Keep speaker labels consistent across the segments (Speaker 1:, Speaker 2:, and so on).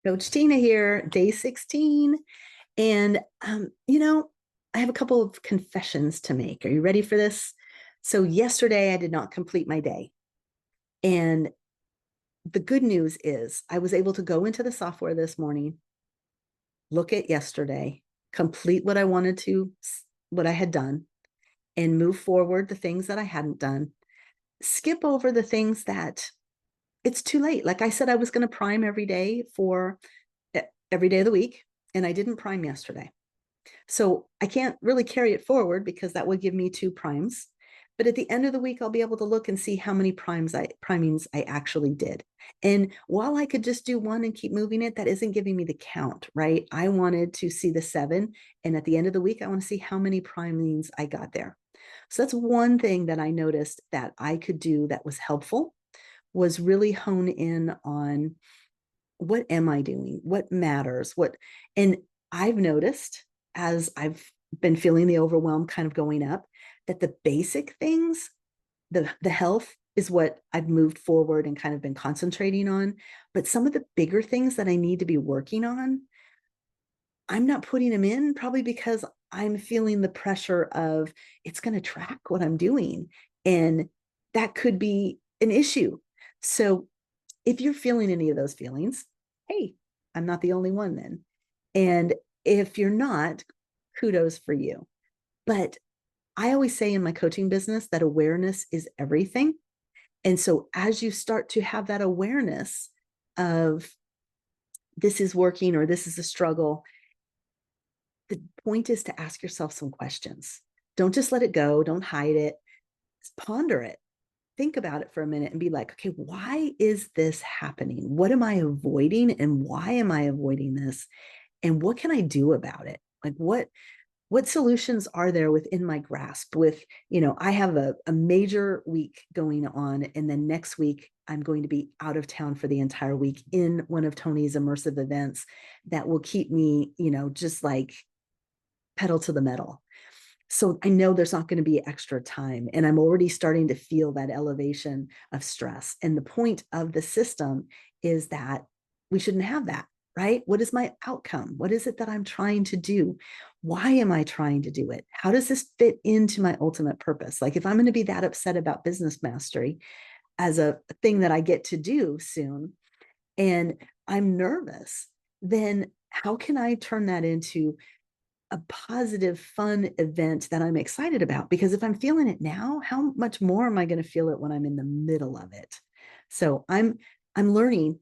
Speaker 1: Coach Tina here, day 16. And, I have a couple of confessions to make. Are you ready for this? So, yesterday I did not complete my day. And the good news is I was able to go into the software this morning, look at yesterday, complete what I wanted to, what I had done, and move forward the things that I hadn't done, skip over the things that it's too late. Like I said, I was going to prime every day for every day of the week, and I didn't prime yesterday. So I can't really carry it forward because that would give me two primes. But at the end of the week, I'll be able to look and see how many primings I actually did. And while I could just do one and keep moving it, that isn't giving me the count, right? I wanted to see the 7. And at the end of the week, I want to see how many primings I got there. So that's one thing that I noticed that I could do that was helpful, was really hone in on what am I doing? What matters? And I've noticed as I've been feeling the overwhelm kind of going up, that the basic things, the health is what I've moved forward and kind of been concentrating on. But some of the bigger things that I need to be working on, I'm not putting them in, probably because I'm feeling the pressure of it's going to track what I'm doing. And that could be an issue. So if you're feeling any of those feelings, hey, I'm not the only one then. And if you're not, kudos for you. But I always say in my coaching business that awareness is everything. And so as you start to have that awareness of this is working or this is a struggle, the point is to ask yourself some questions. Don't just let it go. Don't hide it. Just ponder it. Think about it for a minute and be like, okay, why is this happening? What am I avoiding? And why am I avoiding this? And what can I do about it? Like what solutions are there within my grasp? I have a major week going on, and then next week I'm going to be out of town for the entire week in one of Tony's immersive events that will keep me, just like pedal to the metal. So I know there's not going to be extra time, and I'm already starting to feel that elevation of stress. And the point of the system is that we shouldn't have that, right? What is my outcome? What is it that I'm trying to do? Why am I trying to do it? How does this fit into my ultimate purpose? Like if I'm going to be that upset about business mastery as a thing that I get to do soon, and I'm nervous, then how can I turn that into a positive, fun event that I'm excited about? Because if I'm feeling it now, how much more am I going to feel it when I'm in the middle of it? So I'm learning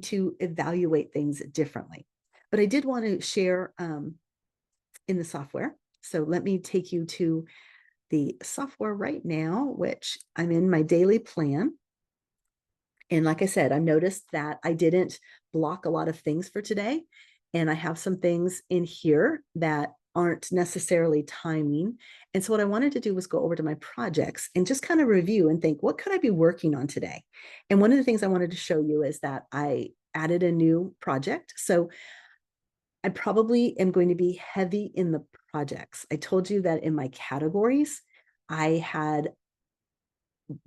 Speaker 1: to evaluate things differently. But I did want to share in the software. So let me take you to the software right now, which I'm in my daily plan. And like I said, I've noticed that I didn't block a lot of things for today. And I have some things in here that aren't necessarily timing. And so what I wanted to do was go over to my projects and just kind of review and think, what could I be working on today? And one of the things I wanted to show you is that I added a new project. So I probably am going to be heavy in the projects. I told you that in my categories, I had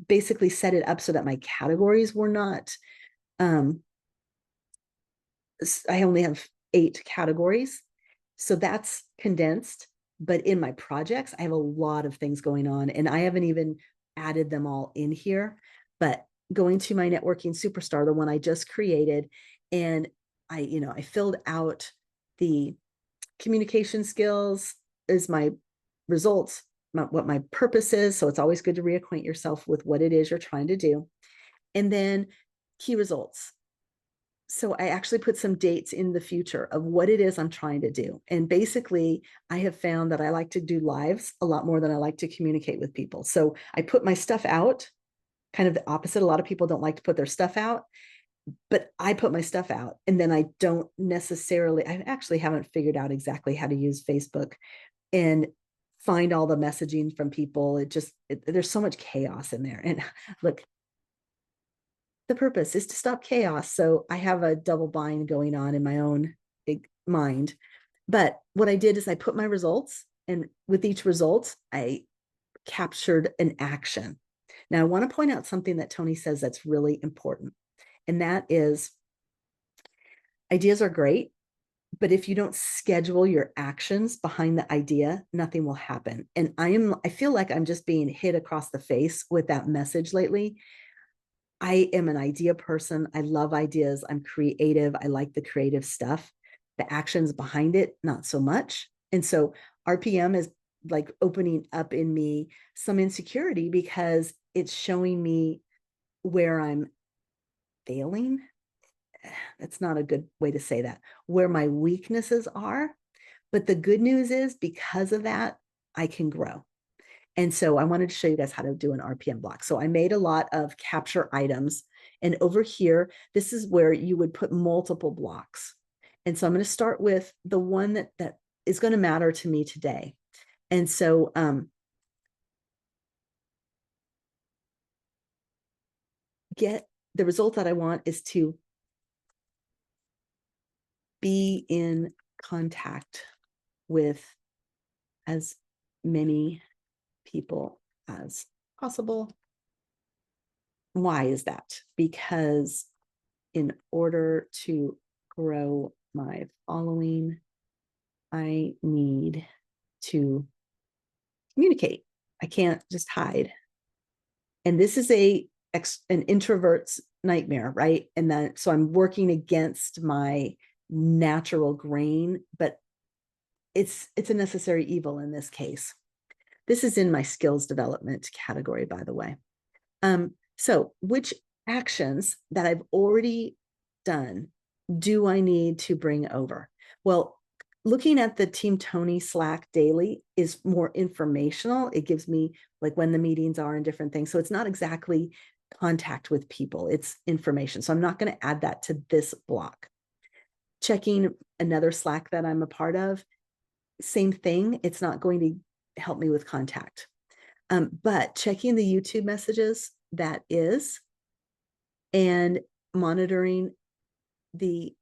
Speaker 1: basically set it up so that my categories were not, um, I only have 8 categories. So that's condensed. But in my projects, I have a lot of things going on, and I haven't even added them all in here. But going to my networking superstar, the one I just created, and I filled out the communication skills is my results, what my purpose is. So it's always good to reacquaint yourself with what it is you're trying to do. And then key results. So I actually put some dates in the future of what it is I'm trying to do. And basically, I have found that I like to do lives a lot more than I like to communicate with people. So I put my stuff out, kind of the opposite. A lot of people don't like to put their stuff out, but I put my stuff out, and then I don't necessarily, I actually haven't figured out exactly how to use Facebook and find all the messaging from people. There's so much chaos in there. And look, the purpose is to stop chaos. So I have a double bind going on in my own big mind. But what I did is I put my results, and with each result, I captured an action. Now, I want to point out something that Tony says that's really important. And that is, Ideas are great, but if you don't schedule your actions behind the idea, nothing will happen. And I feel like I'm just being hit across the face with that message lately. I am an idea person. I love ideas. I'm creative. I like the creative stuff. The actions behind it, not so much. And so RPM is like opening up in me some insecurity because it's showing me where I'm failing. That's not a good way to say that, where my weaknesses are. But the good news is because of that, I can grow. And so I wanted to show you guys how to do an RPM block. So I made a lot of capture items. And over here, this is where you would put multiple blocks. And so I'm going to start with the one that is going to matter to me today. And so get the result that I want is to be in contact with as many people as possible. Why is that? Because in order to grow my following, I need to communicate. I can't just hide. And this is an introvert's nightmare, right? And then so I'm working against my natural grain, but it's a necessary evil in this case. This is in my skills development category, by the way. So which actions that I've already done do I need to bring over? Well, looking at the Team Tony Slack daily is more informational. It gives me like when the meetings are and different things. So it's not exactly contact with people, it's information. So I'm not going to add that to this block. Checking another Slack that I'm a part of, same thing. It's not going to help me with contact. But checking the YouTube messages, that is, and monitoring the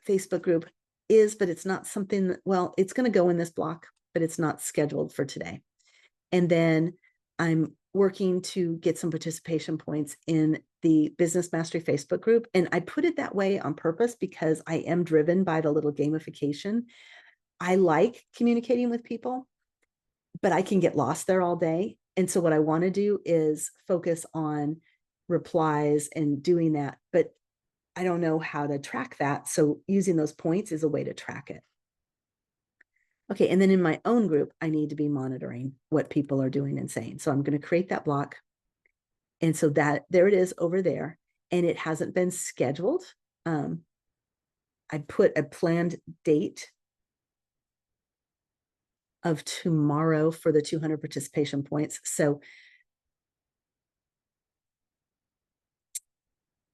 Speaker 1: Facebook group is, but it's not something that, well, it's going to go in this block, but it's not scheduled for today. And then I'm working to get some participation points in the Business Mastery Facebook group. And I put it that way on purpose because I am driven by the little gamification. I like communicating with people, but I can get lost there all day. And so what I want to do is focus on replies and doing that, but I don't know how to track that. So using those points is a way to track it. Okay, and then in my own group, I need to be monitoring what people are doing and saying. So I'm going to create that block. And so that there it is over there, and it hasn't been scheduled. I put a planned date of tomorrow for the 200 participation points. So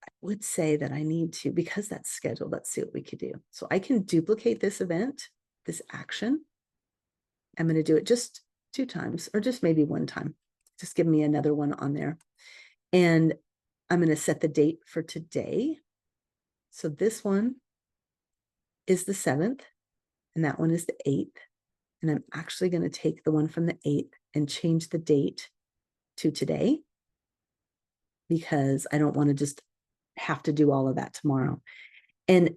Speaker 1: I would say that I need to, because that's scheduled, let's see what we could do. So I can duplicate this event, this action. I'm going to do it just 2 times or just maybe 1 time. Just give me another one on there. And I'm going to set the date for today. So this one is the 7th and that one is the 8th. And I'm actually going to take the one from the 8th and change the date to today because I don't want to just have to do all of that tomorrow. And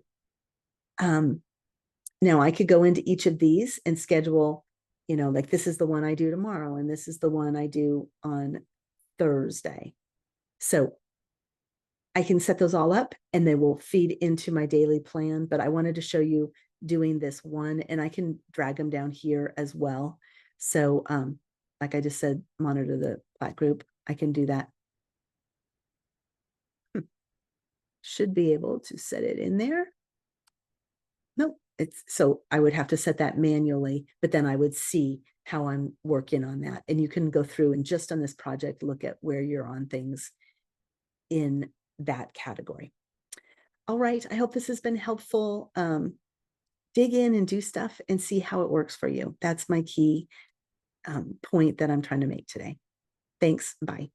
Speaker 1: now I could go into each of these and schedule, you know, like this is the one I do tomorrow and this is the one I do on Thursday. So I can set those all up and they will feed into my daily plan. But I wanted to show you doing this one, and I can drag them down here as well. So like I just said, monitor the Slack group. I can do that. Should be able to set it in there. Nope. It's so I would have to set that manually, but then I would see how I'm working on that. And you can go through and just on this project, look at where you're on things in that category. All right. I hope this has been helpful. Dig in and do stuff and see how it works for you. That's my key point that I'm trying to make today. Thanks. Bye.